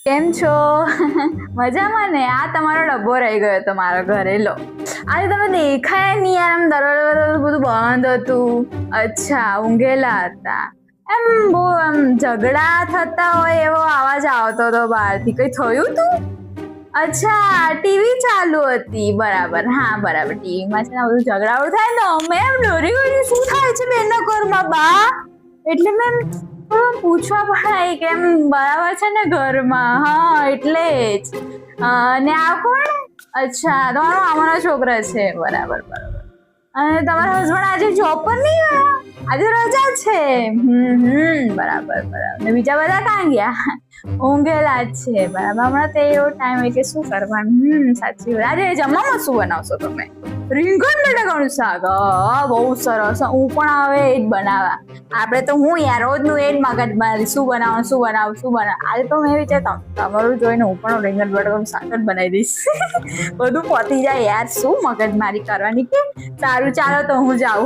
કેમ છો? મજામાં ને? આ તમારો ડબ્બો રહી ગયો તો મારો ઘરે. લો, આજે તમે દેખાયા નહીં યાર. આમ દરવાજો બધું બંધ હતું. અચ્છા, ઊંઘેલા હતા એમ. બહુ આમ ઝઘડા થતા હોય એવો અવાજ આવતો હતો બહારથી. કઈ થયું તું? અચ્છા, ટીવી ચાલુ હતી. બરાબર, હા બરાબર. ટીવીમાં છે ને બધું ઝઘડાઓ થાય ને અમે એમ ડરી ગઈ. શું થાય છે બેનના ઘરમાં બા? એટલે મેં પૂછવા પડાય કે એમ બરાબર છે ને ઘરમાં? હા એટલે જ. અને આ કોણ? અચ્છા, તમારો મામાનો છોકરો છે. બરાબર બરાબર. અને તમારા હસબન્ડ આજે જોબ પર નહીં ગયા? આજે રજા છે. બરાબર બરાબર. ને બીજા બધા ક્યાં ગયા? ઊંઘેલા જ છે. બરાબર. હમણાં તો એવો ટાઈમ હોય કે શું કરવાનું. સાચી વાત. આજે જમવામાં શું બનાવશો તમે? રીંગણ બટાકાનું શાક. બહુ સરસ. હું પણ હવે એ જ બનાવવા. આપણે તો હું યાર રોજનું એ જ મગજ મારી. શું બનાવું. આજે તો મેં વિચારતા તમારું જોઈને હું પણ રીંગણ બટાકાનું શાક જ બનાવી દઈશ. બધું પતી જાય યાર. શું મગજ મારી કરવાની કે. સારું, ચાલો તો હું જાઉં.